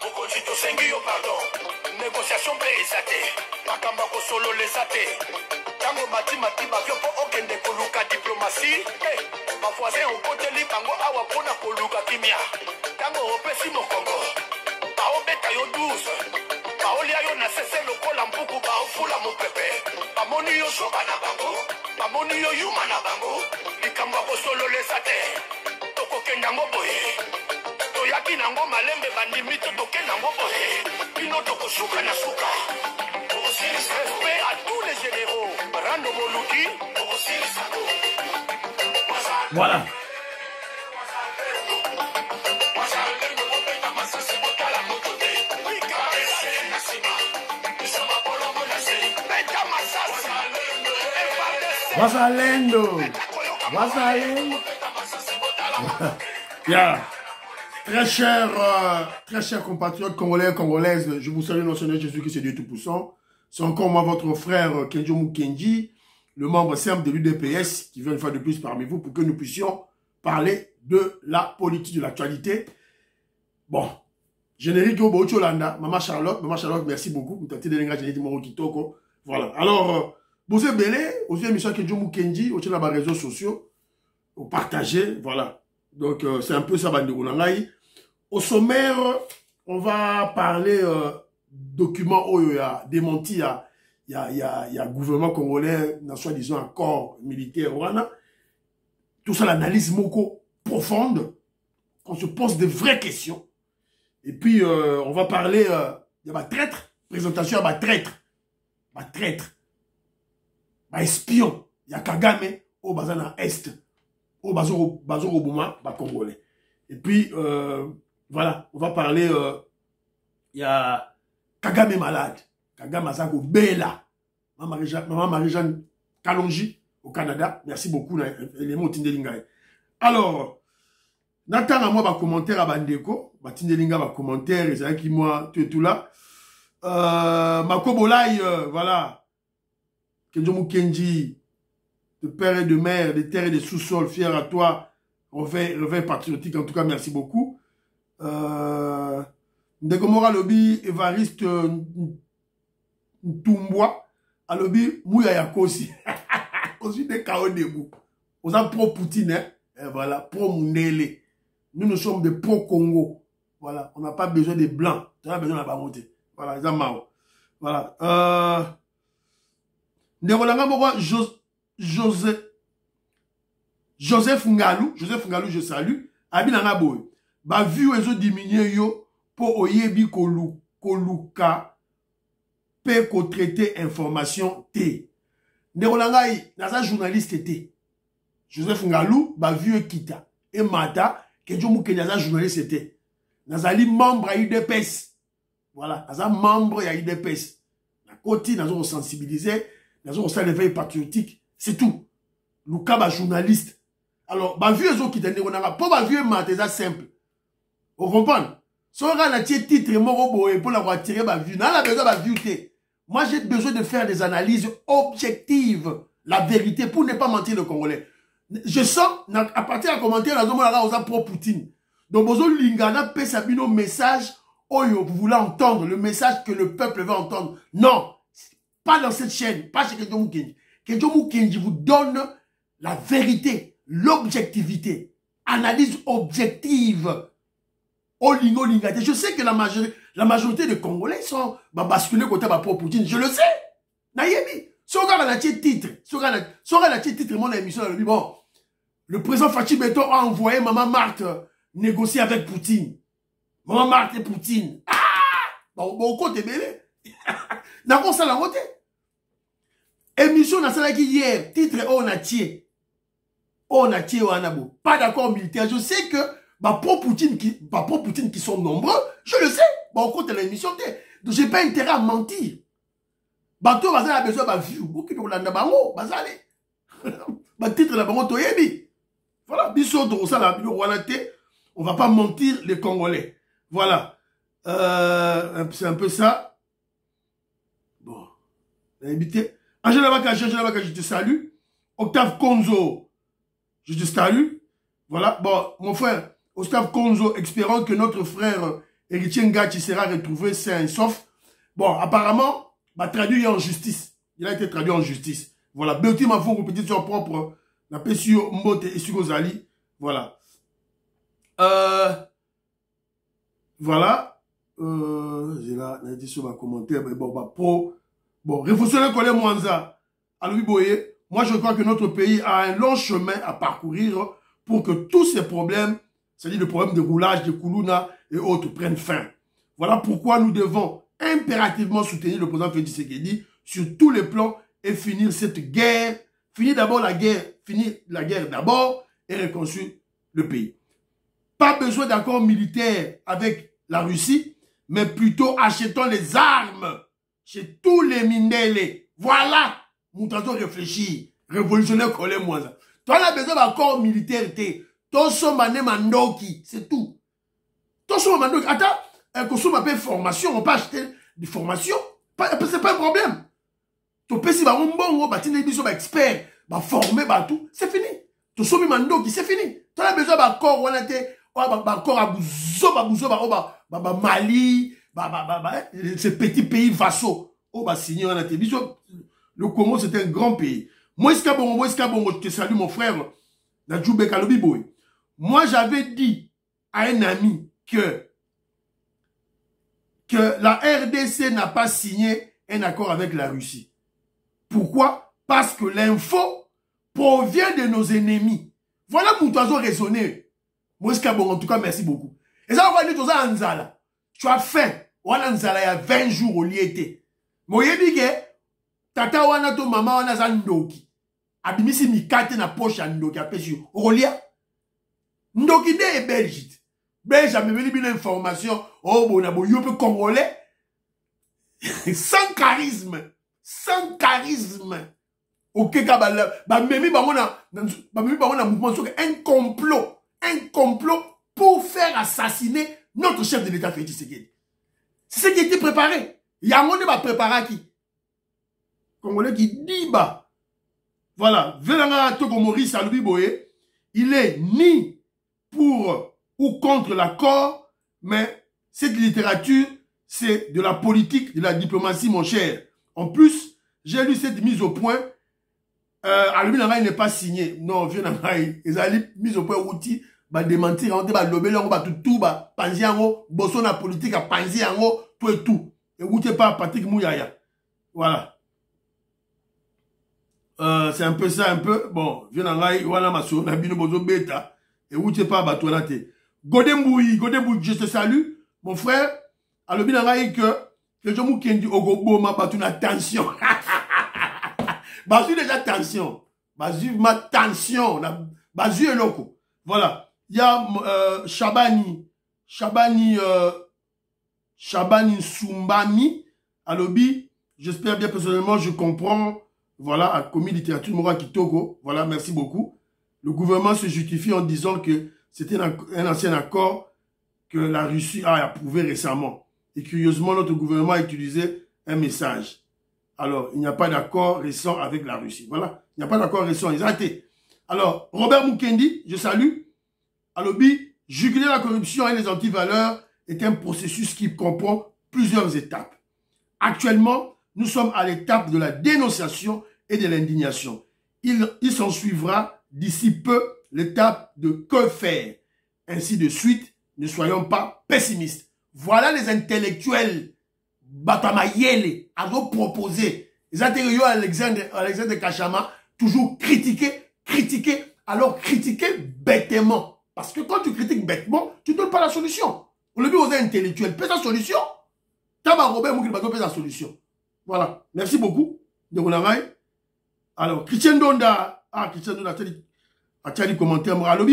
Mokonjito sengi yo pardon. Négociation pe esate. Makamba ko solo lesate. Tango mati bavio po okende koluka diplomatie. Ma voisin au côté li bango awa pona koluka kimia. Tango opesi mokongo. Ba obeta yo 12. Ba olia yo na sese lokola mpuku ba ofula mo pepe. Ba moni yo shoba na bango. Ba moni yo yuma na bango. Likamba ko solo lesate. Toko kendango boye. Toyaki nango malembe bandimito toke nango boye. Pino toko suka na suka. Respect à tous les généraux. Rando Moluki. Voilà. Wazalendo. Wazalendo. Yeah. Très chers compatriotes congolais et congolaises, je vous salue dans le Seigneur Jésus qui est Dieu Tout-Puissant. C'est encore moi, votre frère Kenjo Mukenji, le membre simple de l'UDPS, qui vient une fois de plus parmi vous pour que nous puissions parler de la politique, de l'actualité. Bon, générique au Bocholanda, Maman Charlotte, merci beaucoup. Voilà. Alors, vous êtes belé, aux émissions Kenjo Mukenji, au les réseaux sociaux, au partager, voilà. Donc, c'est un peu ça, Banderounangaï. Au sommaire, on va parler documents où il y a démenti, il y a gouvernement congolais, soi-disant accord militaire, voilà. Tout ça, l'analyse moko profonde, qu'on se pose de vraies questions. Et puis, on va parler, il y a traître, présentation, il y a traître, espion, il y a Kagame, au Bazana Est, au Bazoro Bouma, congolais. Et puis, voilà, on va parler, il y a Kagame malade, Kagame Azako Bela, Maman Marie-Jeanne Kalonji au Canada, merci beaucoup, les mots Tindelingaï. Alors, Nathan à moi, va commentaire à Bandeko, Tindelinga va commentaire, et c'est qui moi, tu es tout là. Makobolaï, voilà, Kenjo Mukenji, de père et de mère, de terre et de sous-sol, fier à toi, revers patriotique, en tout cas, merci beaucoup. Ndegomora Lobi, Évariste Ntumbwa, Alobi, Mouya Yakosi. Kosi de Kao Debout. On a pro-Poutine, hein? Et voilà, pro-Mundele. Nous sommes des pro-Congo. Voilà, on n'a pas besoin des Blancs. On a besoin de la baronté. Voilà, ils ont marre. Voilà. Ndegolanga Mora, Joseph Ngalou, je salue. Abinanga Boy. Ba vu ezo diminuer yo pour oyebi koluka pe ko traiter information T. Nerolangai naza journaliste T. Joseph Ngalou ba vu kita et mata que jo mu kenya naza journaliste T. Nazali membre à UDPS. Voilà, naza membre à UDPS. Na koti nazo sensibiliser, nazo sa l'éveil patriotique, c'est tout. Luka ba journaliste. Alors, ba vu ezo kita neronanga po ba vu mata ça simple. Vous comprenez? Si on a un titre pour la retirer ma vue, n'a besoin de vue. Moi, j'ai besoin de faire des analyses objectives, la vérité, pour ne pas mentir le Congolais. Je sens, à partir d'un commentaire, on a pro-Poutine. Donc, vous avez l'ingana pesabino message, vous voulez entendre le message que le peuple veut entendre. Non, pas dans cette chaîne, pas chez Kenjo Mukenji. Kenjo Mukenji vous donne la vérité, l'objectivité, analyse objective. Je sais que la majorité des Congolais sont basculés côté de Poutine. Je le sais. Nayebi. Si on regarde la titre, mon émission, bon, le président Fachi Beton a envoyé Maman Marthe négocier avec Poutine. Maman Marthe et Poutine. Ah! Bon, côté belé. N'a pas ça la montée. Émission n'a ça hier. Titre, on a tiré. Pas d'accord militaire. Je sais que pro-Poutine qui sont nombreux, je le sais. Bon, côté l'émission, donc j'ai pas intérêt à mentir. Bateau, bazal a besoin de vue. Beaucoup de l'anda bango, bazalé. Titre la bango toyebi. Voilà, biso de ça la on va pas mentir les Congolais. Voilà. C'est un peu ça. Bon. Invité. Angela Baka, je te salue. Octave Konzo, je te salue. Voilà. Bon, mon frère, Octave Konzo, espérons que notre frère Héritier Ngachi sera retrouvé sain et sauf. Bon, apparemment, traduit en justice. Il a été traduit en justice. Voilà. Beauty m'a fait une répétition propre. La sur Mbote et sur Gozali. Voilà. Voilà. J'ai là, on a dit sur ma commentaire. Mais bon, bon, révolutionnaire Colin Mwanza. Alors, moi, je crois que notre pays a un long chemin à parcourir pour que tous ces problèmes, c'est-à-dire le problème de roulage, de Koulouna et autres, prennent fin. Voilà pourquoi nous devons impérativement soutenir le président Félix Tshisekedi sur tous les plans et finir cette guerre, finir la guerre d'abord et reconstruire le pays. Pas besoin d'accord militaire avec la Russie, mais plutôt achetons les armes chez tous les Mindele. Voilà, Moutazo réfléchit, révolutionnaire Colin Mwanza. Toi, on a besoin d'accord militaire, ton sommané mandoki, c'est tout. Ton sommané mandoki, attends, qu'on soit appelé formation, on peut acheter des formations, c'est pas un problème. Ton PC va un bon, bah, tu n'es pas expert, bah, formé, bah, tout, c'est fini. Ton sommané mandoki, c'est fini. Toi, on a besoin d'accord, on a été, encore à Bouzo, bah, Mali, ces petits pays vassaux. Oh, bah, signé, on a été. Le Congo, c'est un grand pays. Moïse Kabongo, je te salue, mon frère. Moi, j'avais dit à un ami que la RDC n'a pas signé un accord avec la Russie. Pourquoi? Parce que l'info provient de nos ennemis. Voilà mon oiseau raisonné. Moïse Kabongo, en tout cas, merci beaucoup. Et ça, on va dire, tu as faim. Wana Nzala, il y a 20 jours au liété. Moye dit que tata wana to mama wana za ndoki. Abimisi mikate na poche ya ndoki apesi Olia. Ndoki de e Belgique. Belge a même une information. Oh bon na boyo pe congolais. Sans charisme. Sans charisme. Ok kabala ba memi ba mona mouvement sur un complot pour faire assassiner notre chef de l'État Félix Tshisekedi. C'est ce qui était préparé. Il y a un monde qui va préparer qui. Congolais qui dit bah. Voilà. Velanga Togo Maurice Aloubi Boye. Il est ni pour ou contre l'accord, mais cette littérature, c'est de la politique, de la diplomatie, mon cher. En plus, j'ai lu cette mise au point. Aloubi Nanga, il n'est pas signé. Non, vieux Nanga, ils ont mise au point outil. Bah démentir, on va lobby, on va tout, bah, panzi en bosso na politique, à panzi en haut, tout et tout. Et vous n'êtes pas Patrick Mouyaya. Voilà. C'est un peu ça, un peu. Bon, viens en rail, voilà ma soeur, Nabino Bozo Beta. Et vous n'êtes pas Batouanate. Godemboui, je te salue, mon frère. Alors, bien en rail que je m'en kendi Ogobo, ma batouna, attention. Bazu déjà tension. Bazu ma tension. Bazu et loco. Voilà. Il y a Shabani Sumbani à lobby. J'espère bien personnellement, je comprends. Voilà, à commis littérature Mora Kitoko. Voilà, merci beaucoup. Le gouvernement se justifie en disant que c'était un ancien accord que la Russie a approuvé récemment. Et curieusement, notre gouvernement a utilisé un message. Alors, il n'y a pas d'accord récent avec la Russie. Voilà, il n'y a pas d'accord récent. Ils ont été. Alors, Robert Mukendi, je salue. À lobby, juguler la corruption et les antivaleurs est un processus qui comprend plusieurs étapes. Actuellement, nous sommes à l'étape de la dénonciation et de l'indignation. Il s'en suivra d'ici peu l'étape de que faire. Ainsi de suite, ne soyons pas pessimistes. Voilà les intellectuels Batamayele à nous proposer. Les intérieurs Alexandre Kachama, toujours critiquer, alors critiquer bêtement. Parce que quand tu critiques bêtement, tu ne donnes pas la solution. On le dit aux intellectuels, paie la solution. Taba Robert Moukil Bato paie la solution. Voilà. Merci beaucoup. De Ronamaï. Alors, Christian Donda. Ah, Christian Donda a dit commentaire. Alors,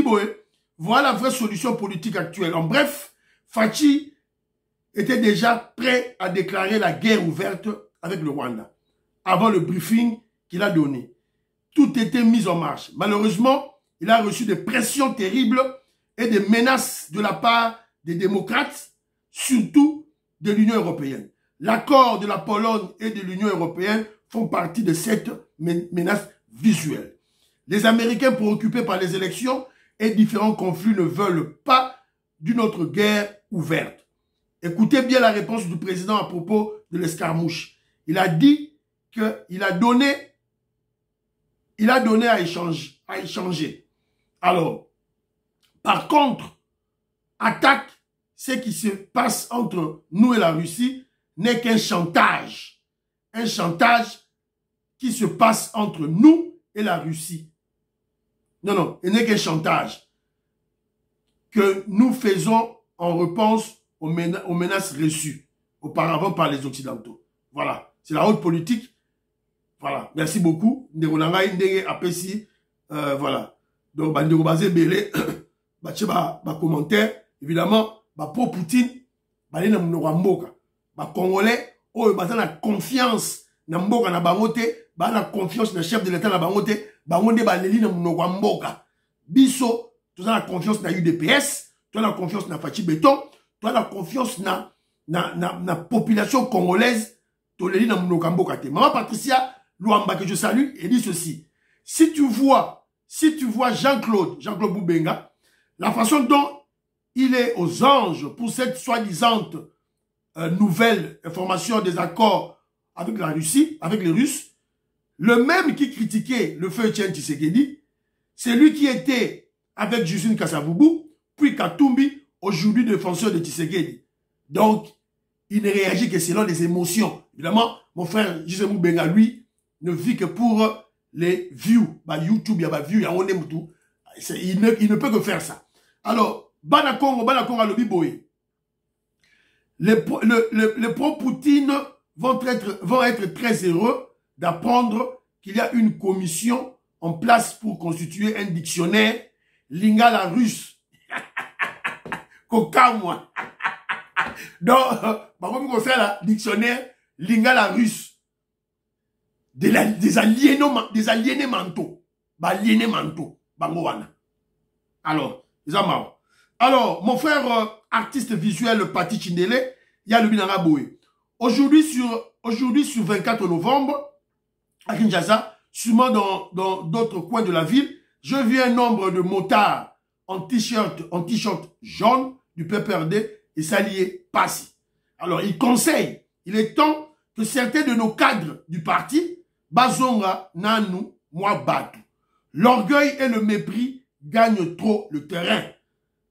voilà la vraie solution politique actuelle. En bref, Fachi était déjà prêt à déclarer la guerre ouverte avec le Rwanda. Avant le briefing qu'il a donné. Tout était mis en marche. Malheureusement, il a reçu des pressions terribles et des menaces de la part des démocrates, surtout de l'Union européenne. L'accord de la Pologne et de l'Union européenne font partie de cette menace visuelle. Les Américains, préoccupés par les élections et différents conflits, ne veulent pas d'une autre guerre ouverte. Écoutez bien la réponse du président à propos de l'escarmouche. Il a dit qu'il a donné à échanger. Alors, par contre, attaque, ce qui se passe entre nous et la Russie n'est qu'un chantage. Un chantage qui se passe entre nous et la Russie. Non, il n'est qu'un chantage que nous faisons en réponse aux menaces reçues auparavant par les Occidentaux. Voilà, c'est la haute politique. Voilà, merci beaucoup. Voilà. Donc, bandeko basé belé, commentaire, évidemment, pour Poutine, balina mnoramboka. Congolais, la confiance na mboka na bangote, la confiance na chef de l'État na bangote, bangonde baleli na mnoramboka. Biso, tu as la confiance na UDPS, tu as la confiance na Fachi Béton, tu as la confiance na population congolaise, tu as na mnoramboka te. Maman Patricia Luamba, que je salue, elle dit ceci. Si tu vois Jean-Claude Boubenga, la façon dont il est aux anges pour cette soi-disant nouvelle information des accords avec la Russie, avec les Russes, le même qui critiquait le feu Etienne Tshisekedi, c'est lui qui était avec Justine Kasavubu, puis Katumbi, aujourd'hui défenseur de Tshisekedi. Donc, il ne réagit que selon les émotions. Évidemment, mon frère Gisèle Boubenga, lui, ne vit que pour les views. YouTube, il y a des views, il ne peut que faire ça. Alors, Banakongo à l'Obiboé. Les pro-Poutine vont être très heureux d'apprendre qu'il y a une commission en place pour constituer un dictionnaire lingala russe. Coca, moi. Donc, par contre, un dictionnaire lingala russe. Des aliénés mentaux. Aliénés mentaux. Bangoana. Alors, mon frère artiste visuel Pati Chindele, il y a le Binanga Boé. Aujourd'hui, sur 24 novembre, à Kinshasa, sûrement dans d'autres coins de la ville, je vis un nombre de motards en t-shirt jaune du PPRD et s'allier Passi. Alors, il conseille, il est temps que certains de nos cadres du parti Bazonga, Nanou, moi Batu. L'orgueil et le mépris gagnent trop le terrain.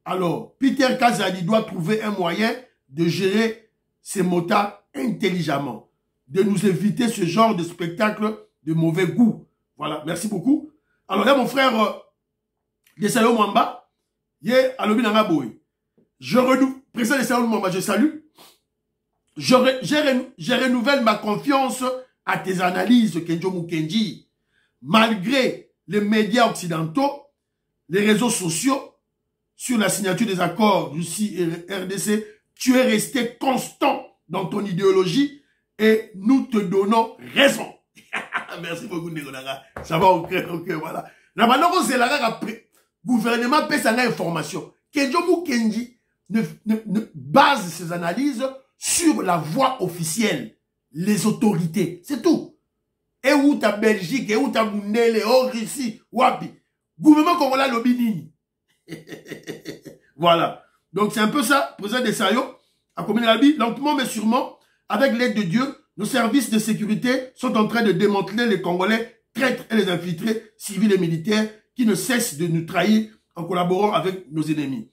Alors, Peter Kazadi doit trouver un moyen de gérer ces motards intelligemment, de nous éviter ce genre de spectacle de mauvais goût. Voilà, merci beaucoup. Alors là, mon frère Desayo Mwamba, Alobi Nangaboy. Président Desayo Mwamba, je salue. Je renouvelle ma confiance à tes analyses, Kenjo Mukenji. Malgré les médias occidentaux, les réseaux sociaux, sur la signature des accords Russie et RDC, tu es resté constant dans ton idéologie et nous te donnons raison. Merci beaucoup, Négonaga. Ça va, ok, voilà. La manière c'est la gouvernement paie sa information. Kenjo Mukenji ne base ses analyses sur la voie officielle. Les autorités, c'est tout. Et où ta Belgique, et où ta Mundele, oh Russie, Wapi. Gouvernement congolais Lobinini. Voilà. Donc c'est un peu ça, président Desayo, à Commune Albi, lentement mais sûrement, avec l'aide de Dieu, nos services de sécurité sont en train de démanteler les Congolais traîtres et les infiltrés civils et militaires qui ne cessent de nous trahir en collaborant avec nos ennemis.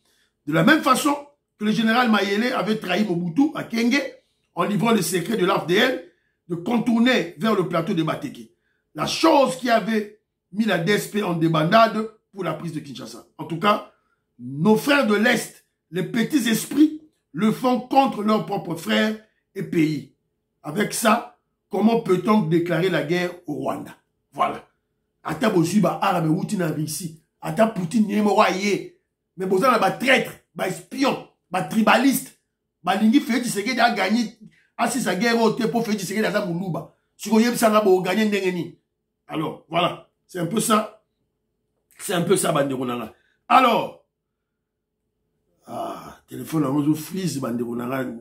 De la même façon que le général Mayele avait trahi Mobutu à Kenge, en livrant le secret de l'AFDL, de contourner vers le plateau de Mateke. La chose qui avait mis la DSP en débandade pour la prise de Kinshasa. En tout cas, nos frères de l'Est, les petits esprits, le font contre leurs propres frères et pays. Avec ça, comment peut-on déclarer la guerre au Rwanda? Voilà. Ata bozuba arabe outi na Russie. Ata Poutine n'y est mais boza na ba traître, ba espion, ba tribaliste. Balingi Félix Tshisekedi a gagné assis sa guerre au thé pour Félix Tshisekedi à Moulouba. Si vous voyez ça, vous gagnez ndengeni. Alors, voilà. C'est un peu ça. C'est un peu ça, Banderonanga. Alors, téléphone à Roso Freeze, Banderonanga.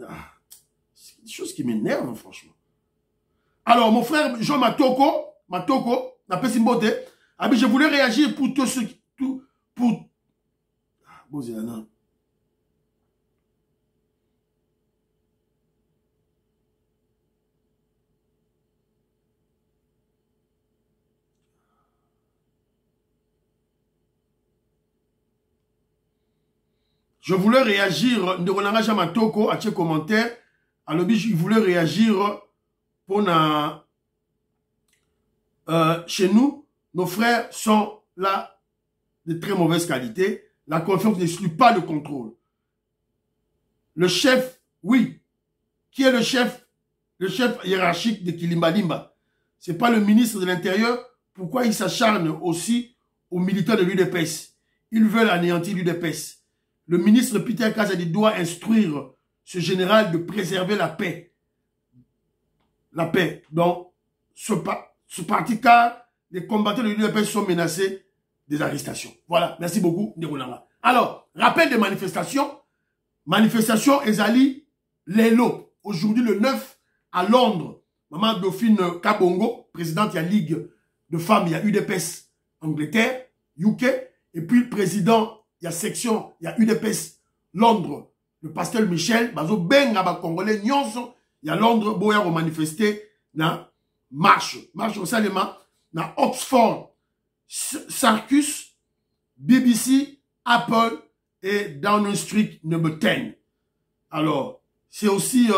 C'est des choses qui m'énervent, franchement. Alors, mon frère Jean Matoko, n'a pas si mbote. Ah, mais je voulais réagir pour tous ceux qui. Bon, c'est un an. Je voulais réagir, Ndonanga Jamatoko, à tes commentaires. Alors, je voulais réagir pour chez nous, nos frères sont là de très mauvaise qualité. La confiance n'exclut pas le contrôle. Le chef, oui. Qui est le chef? Le chef hiérarchique de Kilimbalimba. Ce n'est pas le ministre de l'Intérieur. Pourquoi il s'acharne aussi aux militants de l'UDPS? Ils veulent anéantir l'UDPS. Le ministre Peter Kazadi doit instruire ce général de préserver la paix. La paix. Donc, ce parti, car les combattants de l'UDPS sont menacés des arrestations. Voilà. Merci beaucoup, Nderolanga. Alors, rappel des manifestations. Manifestation Ezali Lelo. Aujourd'hui, le 9, à Londres. Maman Dauphine Kabongo, présidente de la Ligue de femmes, il y a UDPS Angleterre, UK. Et puis, le président, il y a section, il y a UDPS Londres. Le pasteur Michel, Bazo Benga, Congolais, Nyonso, il y a Londres, Boya, ont manifesté dans marche au Salema, dans Oxford, Sarkus, BBC, Apple et Downing Street number 10. Alors, c'est aussi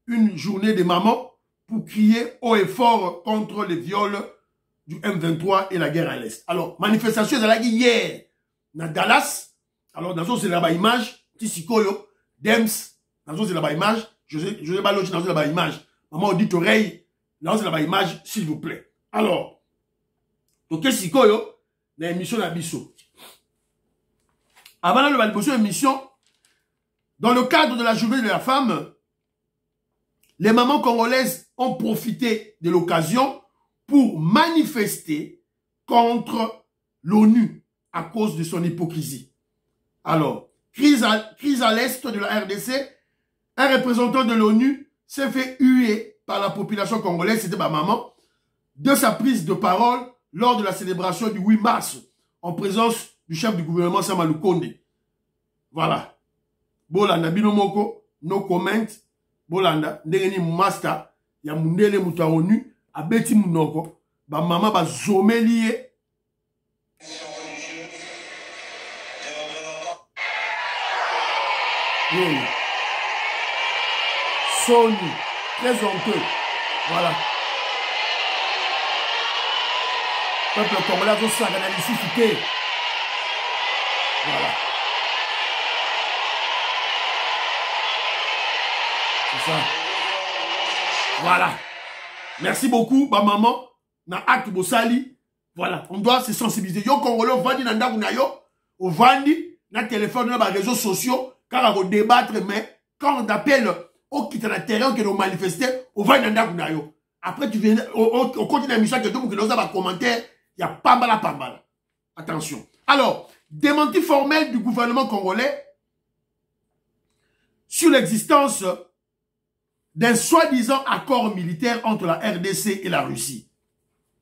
une journée des mamans pour crier haut et fort contre les viols du M23 et la guerre à l'Est. Alors, manifestation, c'est là hier, dans Dallas. Alors, dans ce là-bas image, Tissikoyo, Dems, dans ce là-bas image, José Balochi, dans ce là-bas image, maman audite oreille, dans ce là-bas image, s'il vous plaît. Alors, donc, Tissikoyo, dans l'émission d'Abisso. Avant de l'émission, dans le cadre de la journée de la femme, les mamans congolaises ont profité de l'occasion pour manifester contre l'ONU à cause de son hypocrisie. Alors, crise à l'est de la RDC, un représentant de l'ONU s'est fait huer par la population congolaise, c'était ma maman, de sa prise de parole lors de la célébration du 8 mars, en présence du chef du gouvernement Samalou Konde. Voilà. Bolanda, binomoko, no comment. Bolanda, ndengeni master, ya mundele muta ONU, abeti munoko, ba mama ba zomelie. Oui. Sony, très honteux. Voilà. Peuple congolais, tout ça, dans la voilà. C'est ça. Voilà. Merci beaucoup, ma maman. Na acte Bossali. Voilà. On doit se sensibiliser. Yo Congolais, on vandi na ndaku na yo. On vandi na téléphone, na réseaux sociaux. Car on va débattre, mais quand on appelle au quitte la terrain que nous manifester, on vandi na ndaku na yo. Après, tu viens, on continue la mission que tout le monde a un commentaire. Il y a pas mal. Attention. Alors, démenti formel du gouvernement congolais sur l'existence d'un soi-disant accord militaire entre la RDC et la Russie.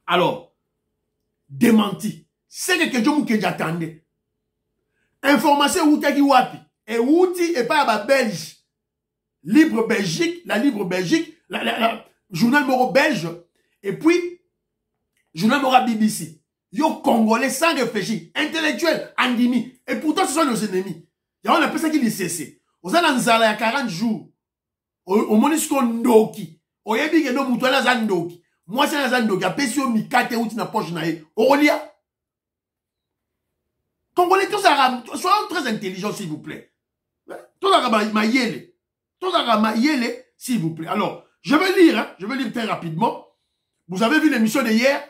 Alors, démenti. C'est quelque chose que j'attendais. Information Outaki Wapi. Et Outi et pas à Belge. Libre Belgique, la Libre Belgique, Journal Moro Belge, et puis Journal Moro BBC. Yo Congolais sans réfléchir, intellectuel, andimi. Et pourtant ce sont nos ennemis. Il y a un peu ça qui les cesse. Aux Ananzala, il y a 40 jours. Au Monisco Ndoki. Au Yebi Geno Moutouala Zandoki. Moi, c'est un Zandoki. A Pesio Mikate Outi na poche nae. Aurelia. Congolais, tous soyons très intelligents, s'il vous plaît. Tous Mayele. Tous Mayele, s'il vous plaît. Alors, je vais lire très rapidement. Vous avez vu l'émission d'hier,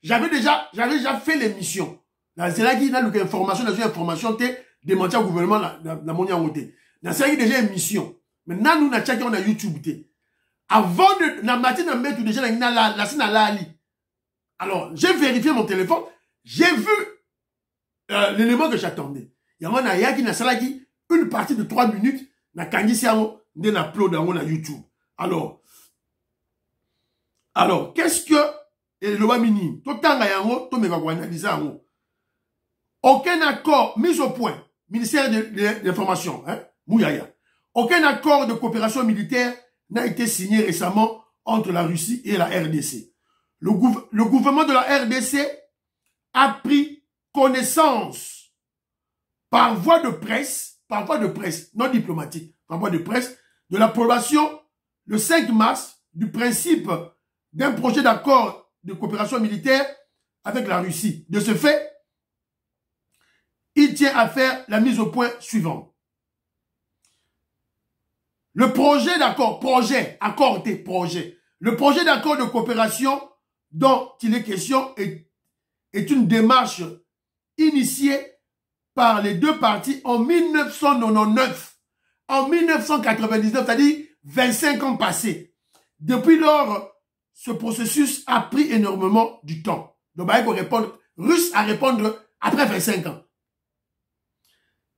j'avais déjà fait l'émission. C'est là qu'il y a une information, démenti au gouvernement, la mondialité. C'est là qu'il y a déjà une émission. Maintenant, nous, on a YouTube. Avant de, la matinée, on a mis déjà la scène à l'ali. Alors, j'ai vérifié mon téléphone, j'ai vu l'élément que j'attendais. Il y a un aya qui n'a salagi une partie de 3 minutes, n'a kandisi ango, n'a upload dans YouTube. Alors, qu'est-ce que et le mini aucun accord mis au point, ministère de l'information, hein, Mouyaya. Aucun accord de coopération militaire n'a été signé récemment entre la Russie et la RDC. Le gouvernement de la RDC a pris connaissance par voie de presse par voie de presse, non diplomatique, par voie de presse, de l'approbation le 5 mars du principe d'un projet d'accord de coopération militaire avec la Russie. De ce fait, il tient à faire la mise au point suivante. Le projet d'accord, le projet d'accord de coopération dont il est question est une démarche initiée par les deux parties en 1999. En 1999, c'est-à-dire 25 ans passés. Depuis lors, ce processus a pris énormément du temps. Donc, il faut répondre, russe à répondre après 25 ans.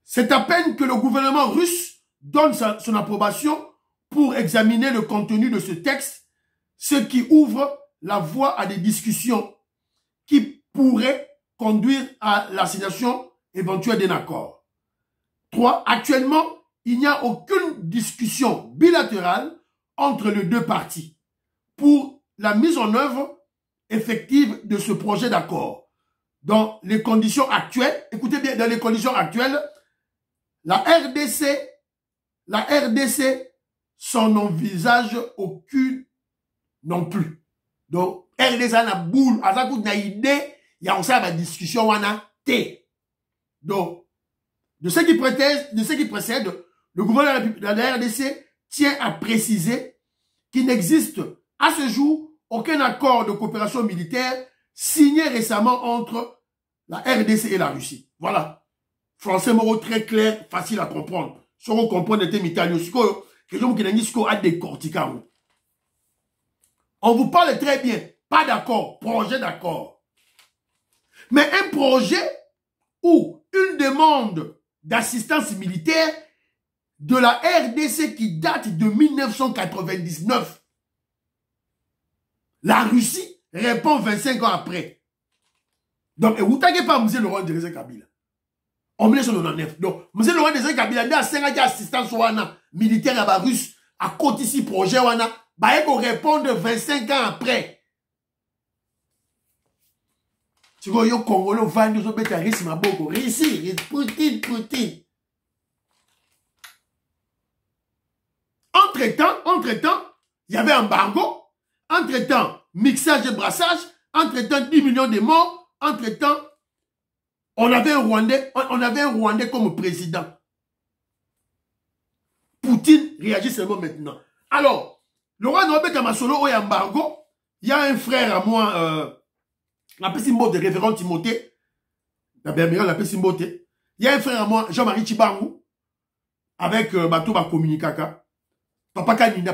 C'est à peine que le gouvernement russe donne son approbation pour examiner le contenu de ce texte, ce qui ouvre la voie à des discussions qui pourraient conduire à l'assignation éventuelle d'un accord. 3. Actuellement, il n'y a aucune discussion bilatérale entre les deux parties pour la mise en œuvre effective de ce projet d'accord. Dans les conditions actuelles, écoutez bien, dans les conditions actuelles, la RDC s'en envisage aucune non plus. Donc, RDC a une boule, a une idée, il y a aussi une discussion, on a T. Donc, de ce qui précède, le gouvernement de la RDC tient à préciser qu'il n'existe à ce jour aucun accord de coopération militaire signé récemment entre la RDC et la Russie. Voilà. Français moro très clair, facile à comprendre. Si on comprend des thèmes italiens, on vous parle très bien. Pas d'accord, projet d'accord. Mais un projet ou une demande d'assistance militaire de la RDC qui date de 1999. La Russie répond 25 ans après. Donc, vous ne t'inquiétez pas, M. Laurent Désiré Kabila. En 1999. Donc, M. Laurent Désiré Kabila, il y a 5 ans d'assistance militaire à la Russe, à côté ici projet, il faut répondre 25 ans après. Tu vois, yo Congolais, Vandio, zo beta risque ma boko. Ici, Poutine. Entre-temps, il y avait embargo. Entre-temps, mixage et brassage. Entre-temps, 10 millions de morts. Entre-temps, on avait un Rwandais comme président. Poutine réagit seulement maintenant. Alors, le roi Norbert Kamasolo, au embargo, il y a un frère à moi, l'appelle symbole de révérend Timothée. L'appelle symbole. Il y a un frère à moi, Jean-Marie Tchibangu, avec Batouba Communicaka. Papa Kanina,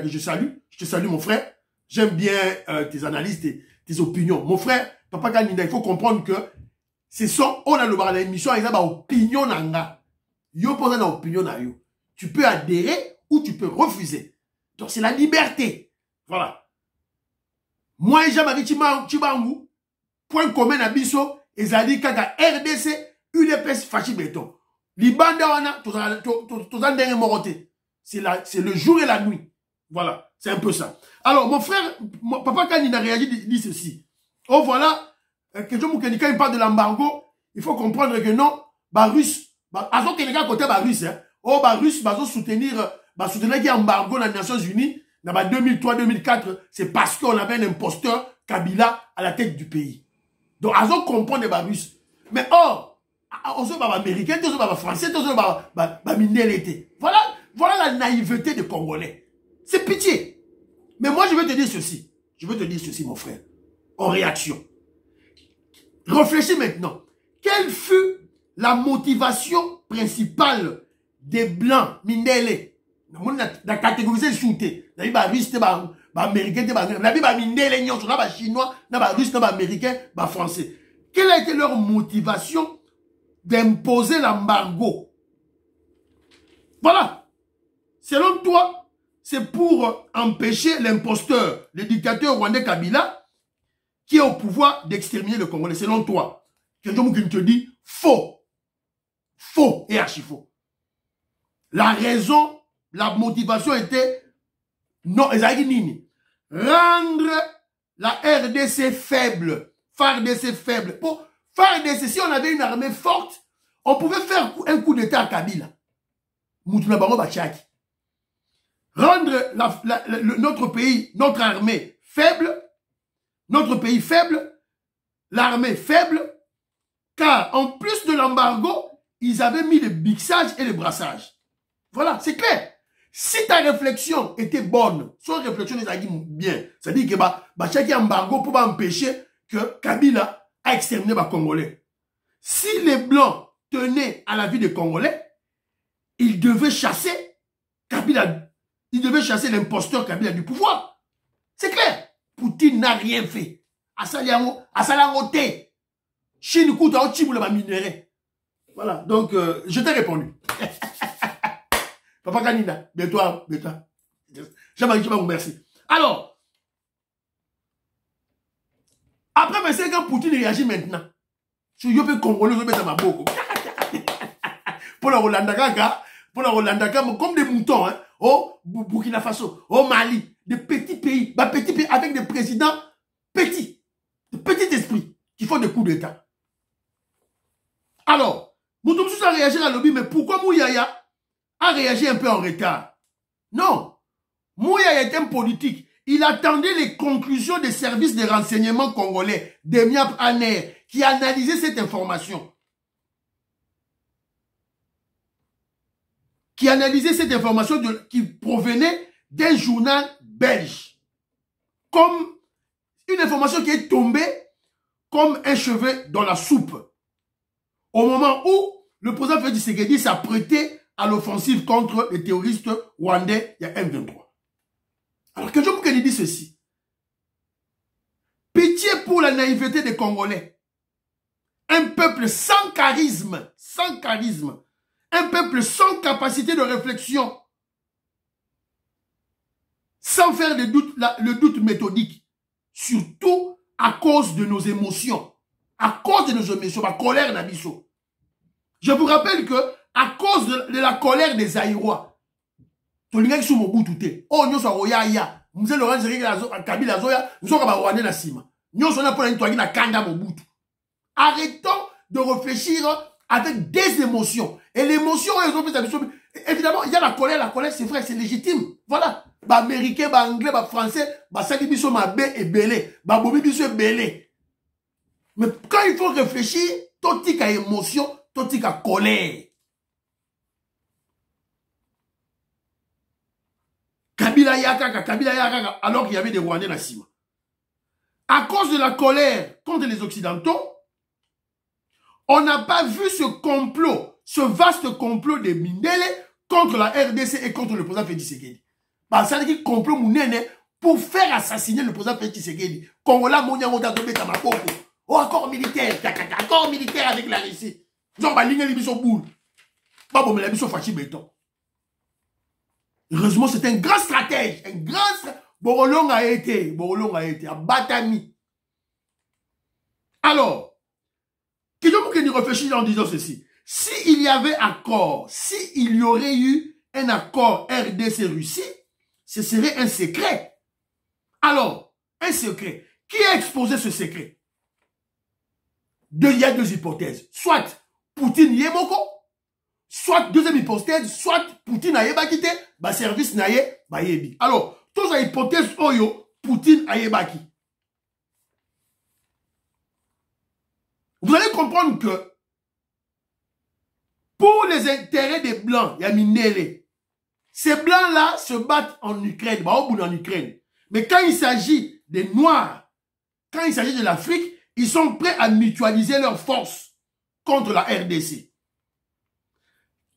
que je salue. Je te salue, mon frère. J'aime bien tes analyses, tes opinions. Mon frère, Papa Kanina, il faut comprendre que on a le bar l'émission, il y a une opinion nanga. Yo pose une opinion na yo. Tu peux adhérer ou tu peux refuser. Donc c'est la liberté. Voilà. Moi et Jean-Marie Tchibangu, point commun à Bisso, ezali kaka RDC, UDPS fachi béton. Libanda wana, tout ça dernier moroté. C'est le jour et la nuit. Voilà, c'est un peu ça. Alors, mon frère, Papa Kanina a réagi, dit ceci. Oh voilà, quand il parle de l'embargo, il faut comprendre que non, Russe, azo Kenika côté Russe, hein. Oh, Russe, soutenir qu'il y a embargo dans les Nations Unies, dans 2003-2004, c'est parce qu'on avait un imposteur, Kabila, à la tête du pays. Donc, azo comprendre les Russes. Mais or, on se bat américain, on se bat français, on se bat mindelete. Voilà la naïveté des Congolais. C'est pitié. Mais moi, je veux te dire ceci. Mon frère. En réaction. Réfléchis maintenant. Quelle fut la motivation principale des Blancs, Mindele? Dans la catégorie shooté. Dans les Russes, les Américains, les Mindele, les Chinois, les Russes, les Américains, les Français. Quelle a été leur motivation d'imposer l'embargo? Voilà. Selon toi, c'est pour empêcher l'imposteur, le dictateur rwandais Kabila, qui est au pouvoir d'exterminer le Congolais. Selon toi, quelqu'un qui te dit faux. Faux et archi faux. La raison, la motivation était non, rendre la RDC faible. FARDC faible. Pour FARDC, si on avait une armée forte, on pouvait faire un coup d'état à Kabila. Moutouna Bango Bachaki. Rendre notre pays, notre armée faible, notre pays faible, l'armée faible, car en plus de l'embargo, ils avaient mis le mixage et le brassage. Voilà, c'est clair. Si ta réflexion était bonne, son réflexion est bien, c'est-à-dire que Bachaki embargo pour empêcher que Kabila a exterminé les Congolais. Si les Blancs tenaient à la vie des Congolais, ils devaient chasser Kabila. Ils devaient chasser l'imposteur Kabila du pouvoir. C'est clair. Poutine n'a rien fait. Asaliangote. Chine Kouta Ochibou la minéré. Voilà. Donc, je t'ai répondu. Papa Kanina, bêta. J'aimerais vous remercier. Alors, après 25 ans, Poutine réagit maintenant. Je suis Congolais, je vais mettre ma bouche. Pour la Rolanda Gaga, comme des moutons, hein. Au Burkina Faso, au Mali, des petits pays avec des présidents petits, de petits esprits qui font des coups d'État. Alors, Moutoumsous a réagi à lobby, mais pourquoi Mouyaya a réagi un peu en retard? Non, Mouyaya est un politique. Il attendait les conclusions des services de renseignement congolais, des MIAP ANER, qui analysaient cette information. Qui analysait cette information qui provenait d'un journal belge. Comme une information qui est tombée comme un cheveu dans la soupe. Au moment où le président Félix Tshisekedi s'apprêtait à l'offensive contre les terroristes rwandais, il y a M23. Alors que je vous dis ceci. Pitié pour la naïveté des Congolais. Un peuple sans charisme, un peuple sans capacité de réflexion, sans faire le doute méthodique, surtout à cause de nos émotions, la colère d'Abisso. Je vous rappelle que à cause de la colère des Aïrois, arrêtons de réfléchir avec des émotions. Et l'émotion, évidemment, il y a la colère, c'est vrai, c'est légitime. Voilà. Américain, anglais, français, Sakibiso Mabé et Belé, Bobi Biso et Belé. Mais quand il faut réfléchir, totique à émotion, totique à colère. Kabila Yaka, alors qu'il y avait des Rwandais dans Sima. À cause de la colère contre les Occidentaux, on n'a pas vu ce complot, ce vaste complot de Mindele contre la RDC et contre le président Félix Tshisekedi. Ça veut dire complot mounene pour faire assassiner le président Félix Tshisekedi. Congola Mouniamoda Dobeta Makoko. Oh, accord militaire avec la Russie. Genre, balingue libiso boule. Babo me libiso fachi béton. Heureusement, c'est un grand stratège. Borolong a été, à Batami. Alors, que nous réfléchissons en disant ceci. S'il y avait accord, s'il y aurait eu un accord RDC-Russie, ce serait un secret. Alors, un secret. Qui a exposé ce secret? Il y a deux hypothèses. Soit Poutine Yemoko, soit deuxième hypothèse, soit Poutine a yebakite, service na ye, yebi. Alors, tous les hypothèses oyo, Poutine a yebaki. Vous allez comprendre que pour les intérêts des Blancs, il y a Mindele. Ces Blancs-là se battent en Ukraine, en Ukraine. Mais quand il s'agit des Noirs, quand il s'agit de l'Afrique, ils sont prêts à mutualiser leurs forces contre la RDC.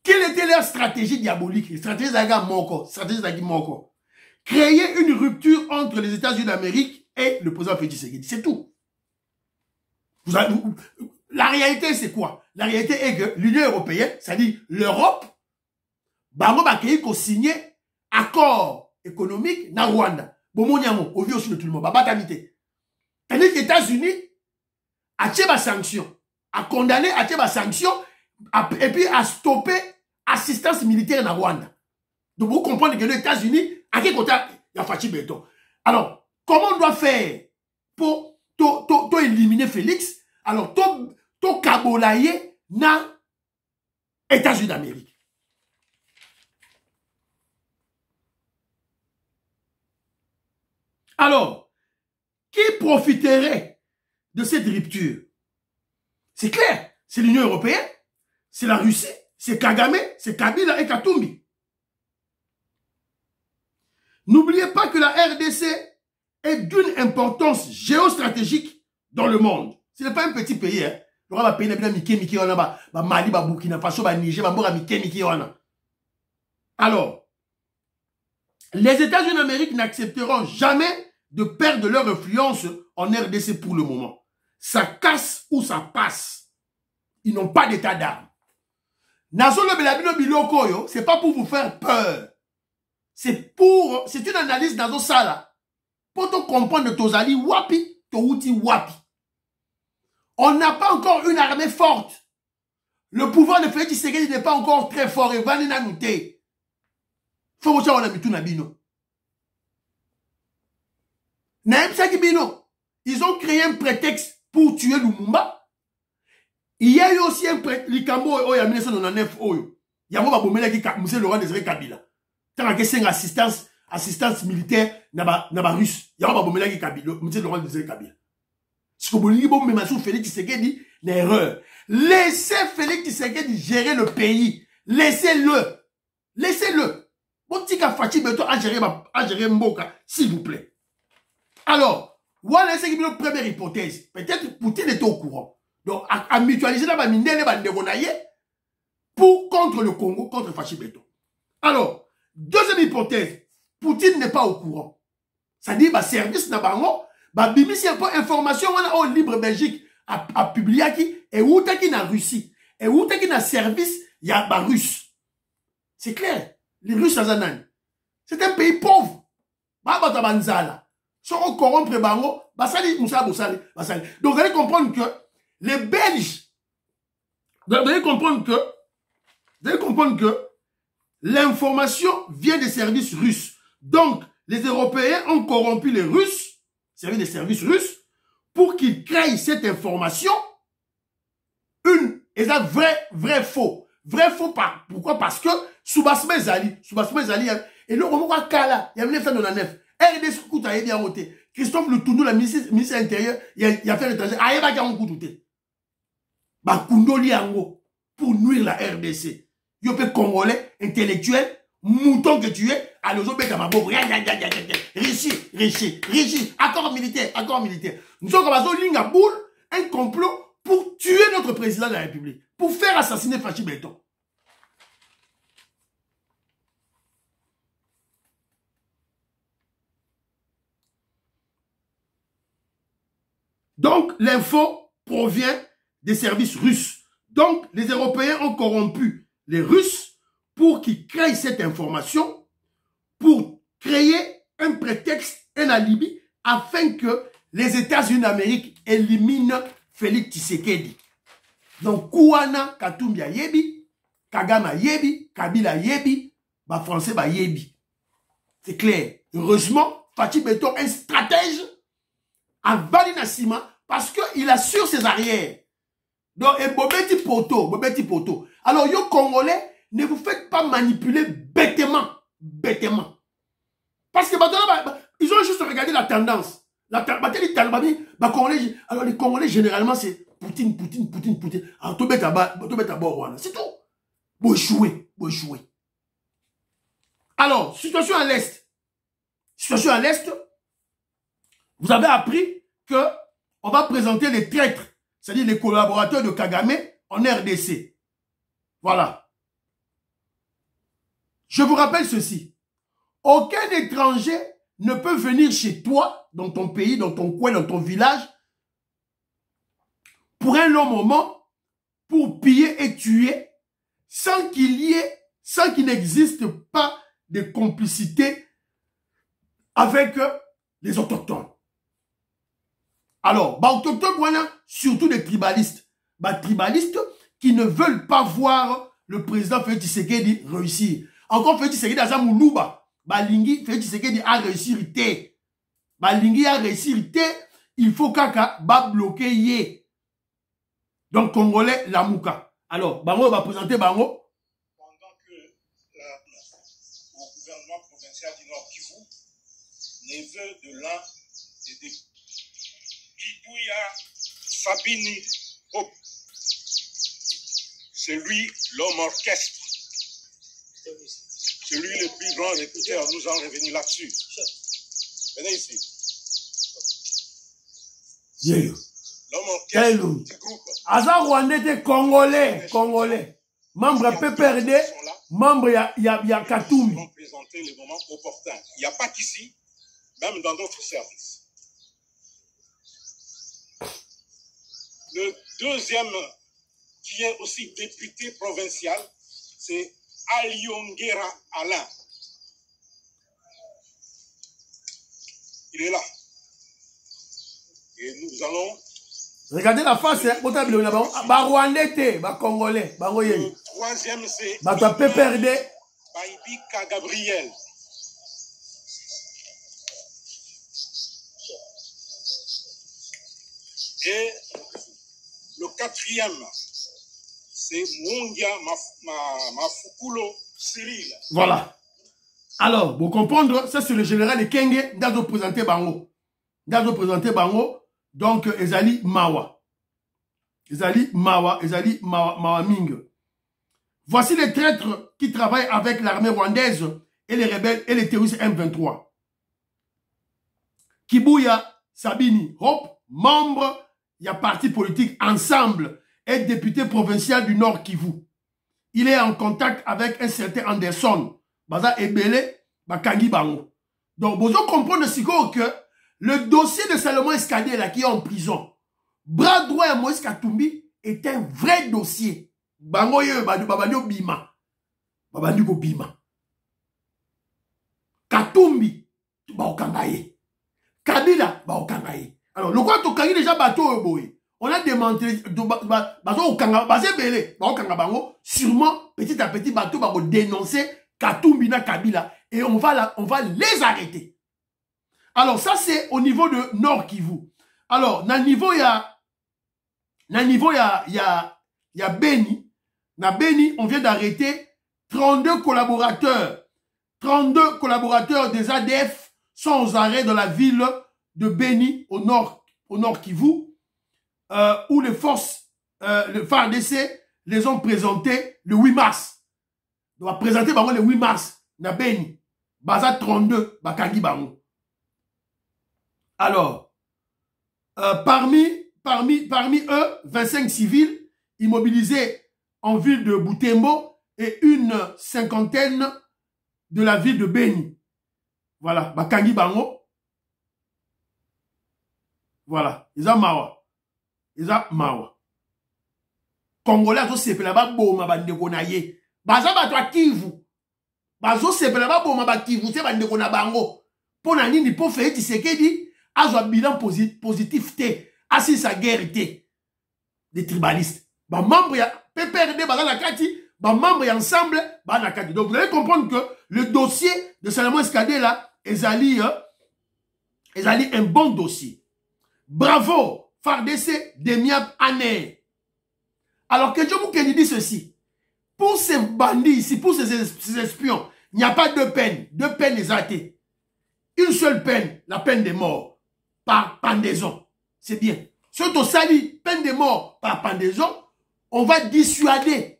Quelle était leur stratégie diabolique? Stratégie Moko. Créer une rupture entre les États-Unis d'Amérique et le président Félix Tshisekedi. C'est tout. La réalité, c'est quoi? La réalité est que l'Union européenne, c'est-à-dire l'Europe, a signé accord économique na Rwanda. Au vu aussi de tout le monde. C'est-à-dire que les États-Unis a tiré des sanctions, a condamné à tirer des sanctions, et puis a stoppé assistance militaire na Rwanda. Donc vous comprenez que les États-Unis, à quel côté il y a Fachi Béton. Alors, comment on doit faire pour éliminer Félix? Alors, to kabolaye na États-Unis d'Amérique. Alors, qui profiterait de cette rupture? C'est clair, c'est l'Union européenne, c'est la Russie, c'est Kagame, c'est Kabila et Katumbi. N'oubliez pas que la RDC est d'une importance géostratégique dans le monde. Ce n'est pas un petit pays. Hein. Il y aura un pays qui Mali, Burkina Faso, Niger, Alors, les États-Unis d'Amérique n'accepteront jamais de perdre leur influence en RDC pour le moment. Ça casse ou ça passe. Ils n'ont pas d'état d'armes. C'est pas pour vous faire peur. C'est une analyse dans ça là. Pour te comprendre de Tozali Wapi, Touti Wapi. On n'a pas encore une armée forte. Le pouvoir de Félix Tshisekedi n'est pas encore très fort. Et Vanina Nouté. Faut que on a mis tout Nabino. Ils ont créé un prétexte pour tuer Lumumba. Il y a eu aussi un prétexte. Likambo, il y a 1999. Il y a M. Laurent Désiré Kabila. Tant que c'est une assistance militaire, naba russe. Il y a M. Laurent Désiré Kabila. Ce que vous dites, M. Félix Tshisekedi, l'erreur. Laissez Félix Tshisekedi gérer le pays. Laissez-le. Laissez-le. Bon, tika Fachi Beto a géré Mboka, s'il vous plaît. Alors, voilà, c'est une première hypothèse. Peut-être Poutine était au courant. Donc, à mutualiser la minelle pour contre le Congo, contre Fachi Beto. Alors, deuxième hypothèse, Poutine n'est pas au courant. Ça dit, service n'a pas bimi si un peu information on a au Libre Belgique a publié qui et où t'as qui na Russie et où t'as qui na service il y a russe. C'est clair. Les Russes c'est un pays pauvre. Banzala. Sont corrompre bango, basali moussa basali. Donc vous allez comprendre que les Belges, vous allez comprendre que l'information vient des services russes. Donc les Européens ont corrompu les Russes, des services russes, pour qu'ils créent cette information. Et ça vrai faux. Vrai faux pourquoi? Parce que Soubassima Zali, et le Romo Kala, il y a 1999. RDC Kouta est bien voté. Christophe Lutundu, la ministre intérieur, il a fait l'étranger. Aïe, va qu'il y a un coup douté. Bah, Kundoli Ango, pour nuire la RDC. Yopé Congolais, intellectuel, mouton que tu es, à l'ozobé Kamabo, Richi, accord militaire. Nous sommes comme ça, ligne à boule, un complot pour tuer notre président de la République, pour faire assassiner Fachi Beton. Donc, l'info provient des services russes. Donc, les Européens ont corrompu les Russes pour qu'ils créent cette information, pour créer un prétexte, un alibi, afin que les États-Unis d'Amérique éliminent Félix Tshisekedi. Donc, Kouana, Katumbi Yebi, Kagame Yebi, Kabila Yebi, bah Français bah Yebi. C'est clair. Heureusement, Fachi Beton, un stratège, a validé Nassima, parce qu'il assure ses arrières. Donc, et Bobeti Poto. Alors, yo Congolais, ne vous faites pas manipuler bêtement. Parce que ils ont juste regardé la tendance. Alors, les Congolais, généralement, c'est Poutine. Alors, c'est tout. Bon échouer. Alors, situation à l'Est. Vous avez appris que on va présenter les traîtres, c'est-à-dire les collaborateurs de Kagame en RDC. Voilà. Je vous rappelle ceci. Aucun étranger ne peut venir chez toi, dans ton pays, dans ton coin, dans ton village, pour un long moment, pour piller et tuer, sans qu'il n'existe pas de complicité avec les autochtones. Alors, autochtones, voilà, surtout des tribalistes. Tribalistes qui ne veulent pas voir le président Félix Tshisekedi réussir. Encore Félix Tshisekedi a Zamoulouba. Félix Tshisekedi a réussi. Balingi a réussi. Il faut Kaka bloquer yé. Donc, Congolais, la Mouka. Alors, Bango va présenter Bango. Pendant que le gouvernement provincial du Nord Kivu neveu de l'un des deux. Kibuya Sabini Hope. C'est lui l'homme orchestre. C'est lui le plus grand écouteur. Nous en revenons là-dessus. Venez ici. Yeah. L'homme orchestre du groupe. Aza Rwandais Congolais. Membre PPRD, membre ya Katumbi. Nous allons présenter le moment opportun. Il n'y a pas qu'ici, même dans d'autres services. Le deuxième, qui est aussi député provincial, c'est Aliongera Alain. Il est là. Et nous allons... Regardez la face, Rwandais, Congolais, Le troisième, c'est PPRD. Baibika Gabriel. Et le quatrième, c'est Mungia Mafukulo Cyril. Voilà. Alors, vous comprenez, ça c'est le général de Kenge, d'Azo présenté Bango. Donc, Ezali Mawa. Mawa Ming. Voici les traîtres qui travaillent avec l'armée rwandaise et les rebelles et les terroristes M23. Kibuya Sabini Hope, membre, il y a parti politique ensemble, est député provincial du Nord Kivu. Il est en contact avec un certain Anderson, Baza Ebele, Bakangi Bango. Donc, vous comprenez que le dossier de Salomon Escadé là, qui est en prison, bras droit à Moïse Katumbi, est un vrai dossier. Bango ye, Babandio Bima. Babandio Bima. Katumbi, Baokangaye. Kabila, Baokangaye. Alors, le quoi tu kangi déjà bateau boy. On a démantelé, bateau Okanga, basé belé, Baokanga Bango, sûrement, petit à petit, bateau va dénoncer Katumbi na Kabila et on va les arrêter. Alors, ça, c'est au niveau de Nord Kivu. Alors, na niveau, il y a Beni. Na Beni, on vient d'arrêter 32 collaborateurs. 32 collaborateurs des ADF sont aux arrêts dans la ville de Beni, au nord Kivu, où les forces, le FARDC, les ont présentés le 8 mars. On va présenter le 8 mars, na Beni. Baza 32, Bakangi Bango. Alors, parmi eux, 25 civils immobilisés en ville de Butembo et une cinquantaine de la ville de Beni. Voilà, Bakangi Bango. Voilà, Isa Mawa. Congolais, to sepela ba boma bandeko na ye. Baza bato a Kivu. Bazo sepela ba boma ba Kivu, se bandeko na bango. Pona nini po Félix Tshisekedi a un bilan positif té, assis sa guerre té. Des tribalistes. Ba membre ya PPRD baza la kati, ba membre ya ensemble ba na kati. Donc vous allez comprendre que le dossier de Salomon Escadé là, ezali un bon dossier. Bravo, FARDC Demiab Ané. Alors que je vous dis ceci, pour ces bandits ici, pour ces espions, il n'y a pas deux peines exactes. Une seule peine, la peine de mort par pendaison. C'est bien. Surtout sali, peine de mort par pendaison, on va dissuader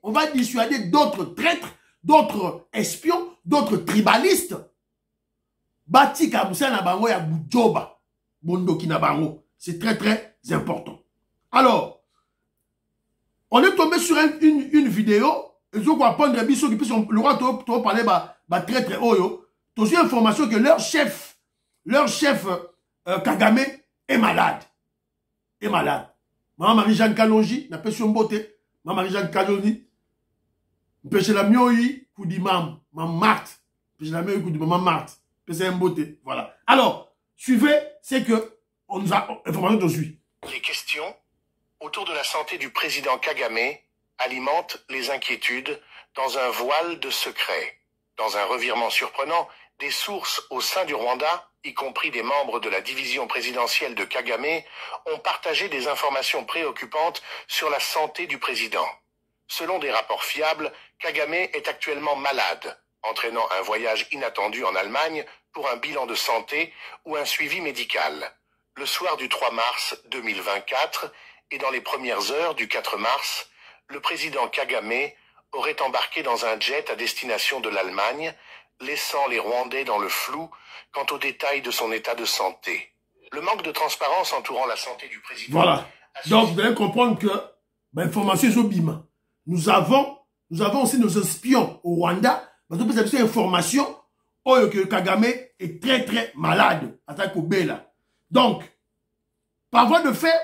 d'autres traîtres, d'autres espions, d'autres tribalistes. Bati Kaboussa na bango ya Bujoba, Bondoki na bango. C'est très très important. Alors, on est tombé sur une vidéo, et je crois prendre des bisous qui puissent le roi to parler très très haut. Tu as eu information que leur chef Kagame est malade. Maman Marie-Jeanne Kalonji n'a pas su beauté. Maman Marie-Jeanne Kalonji, pêche la mieux coup dit maman Marthe, pêche la mieux coup dit maman Marthe, pêche un beauté. Voilà. Alors, suivez, c'est que on nous a information d'aujourd'hui. Les questions autour de la santé du président Kagame alimentent les inquiétudes dans un voile de secret. Dans un revirement surprenant, des sources au sein du Rwanda, y compris des membres de la division présidentielle de Kagame, ont partagé des informations préoccupantes sur la santé du président. Selon des rapports fiables, Kagame est actuellement malade. entraînant un voyage inattendu en Allemagne pour un bilan de santé ou un suivi médical. Le soir du 3 mars 2024 et dans les premières heures du 4 mars, le président Kagame aurait embarqué dans un jet à destination de l'Allemagne, laissant les Rwandais dans le flou quant aux détails de son état de santé. Le manque de transparence entourant la santé du président... Voilà. Donc, vous allez comprendre que l'information est au bima. Nous avons aussi nos espions au Rwanda. Parce que vous avez cette information que Kagame est très très malade. Donc, par voie de fait,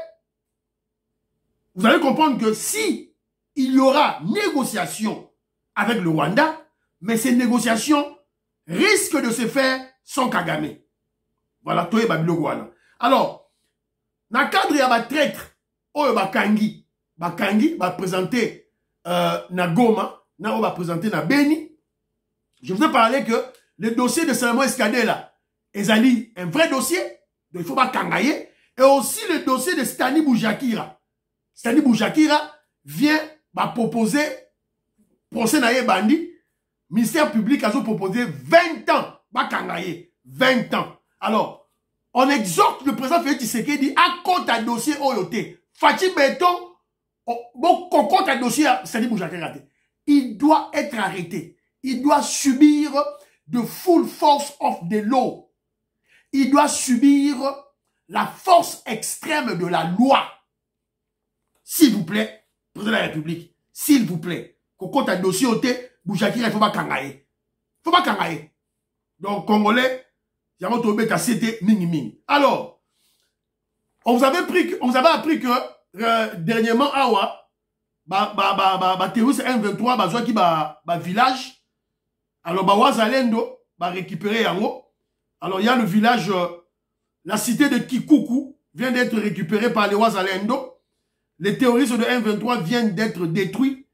vous allez comprendre que si il y aura négociation avec le Rwanda, mais ces négociations risquent de se faire sans Kagame. Voilà, toi et Babilo Rwanda. Alors, dans le cadre, il y a des traîtres. Bakangi va présenter na Goma, va présenter na Beni. Je vous ai parlé que le dossier de Salomon Escadé là, est un vrai dossier, donc il faut pas kangaye. Et aussi le dossier de Stani Boujakira. Stani Boujakira vient proposer procès na bandi. Ministère public a proposé 20 ans. Kangaye, 20 ans. Alors, on exhorte le président Félix Tshisekedi à compte un dossier Oyote. Fatih Béton, compte un dossier à Stani Boujakira. Il doit être arrêté. Il doit subir the full force of the law. Il doit subir la force extrême de la loi. S'il vous plaît, président de la République, s'il vous plaît, qu'on compte un dossier au thé, Boujakira, il ne faut pas kangaye. Il ne faut pas kangaye. Donc, Congolais, Yamo Tobé, t'as cité Mingi Mingi. Alors, on vous avait appris que, dernièrement, Awa, terroriste M23, qui village. Alors, Wazalendo va récupérer Yango. Alors, il y a le village, la cité de Kikuku vient d'être récupérée par les Wazalendo. Les terroristes de M23 viennent d'être détruits.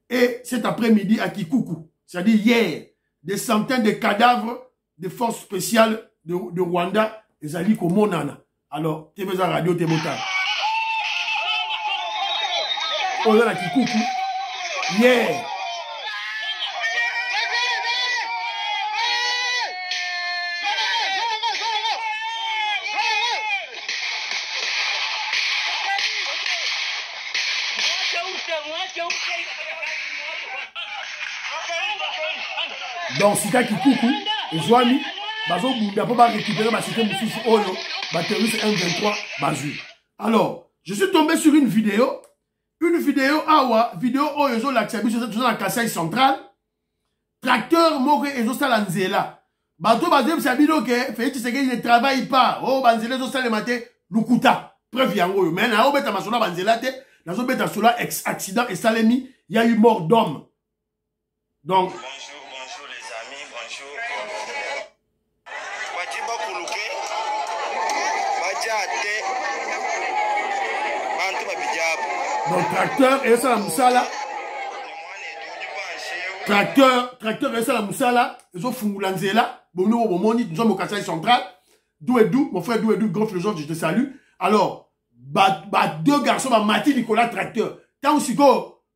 Et cet après-midi à Kikuku, c'est-à-dire hier, des centaines de cadavres des forces spéciales de Rwanda, les alliés comme Monana. Alors, TV Radio Tebota. On est à Kikuku. Hier. Donc, si tu as Kikuku, et Zouani, il faut récupérer ma cité Moussoussou Oyo, ma terroriste M23, Bazu. Alors, je suis tombé sur une vidéo Awa, vidéo Oyo, l'Axabi, sur la Kassai centrale, tracteur, Mokwe, et Zosala Nzela. Bato, Bazem, Sabino, que, Félix Tshisekedi ne travaille pas. Oh, Banzela, Zosala, Mate, Lukuta. Preuve, Yango, mais, na, Obeta, Masola, Banzela, te, na, Obeta, Sola, accident, et Salemi, il y a eu mort d'homme. Donc, bonjour les amis, bonjour. Wajiba Kuluke, Bajate, Bantu Babijab. donc, tracteur, et ça, la Moussala. Tracteur, et ça, la Moussala. Ils ont Fungulanzela. Bon, nous, au Moni, nous sommes au Kassai central. Douedou, mon frère Douedou, grand philosophe, je te salue. Alors, deux garçons, Mati Nicolas, tracteur. Tant aussi que,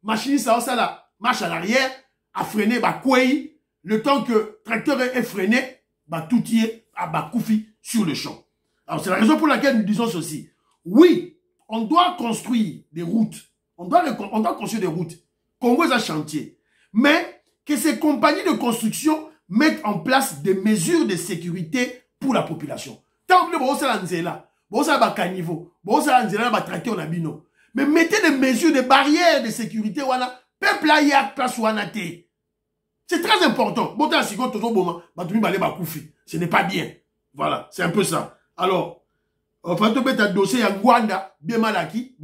machiniste, ça, là, marche à l'arrière. A freiné, Kouei, le temps que tracteur est freiné, tout y est à Koufi sur le champ. Alors, c'est la raison pour laquelle nous disons ceci. Oui, on doit construire des routes. On doit construire des routes. Congo est un chantier. Mais que ces compagnies de construction mettent en place des mesures de sécurité pour la population. Tant que vous avez là, vous avez un caniveau, vous avez un tracteur, mais mettez des mesures, des barrières de sécurité, voilà, peuple là, il y a place ouanate. C'est très important. Ce n'est pas bien. Voilà, c'est un peu ça. Alors, enfin, tu as un dossier à Rwanda, bien malaki,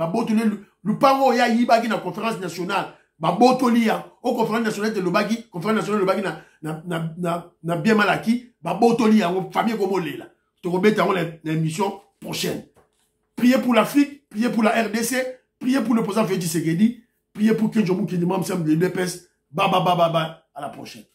le pango ya yibagi na conférence nationale, au conférence nationale de l'Obagi, conférence nationale de l'Obagi na bien malaki, babotoli en famille comme là. Tu remets l'émission prochaine. Priez pour l'Afrique, priez pour la RDC, priez pour le président Félix Tshisekedi, priez pour Kenjomu Kinimam Sam de l'EPS. Baba, à la prochaine.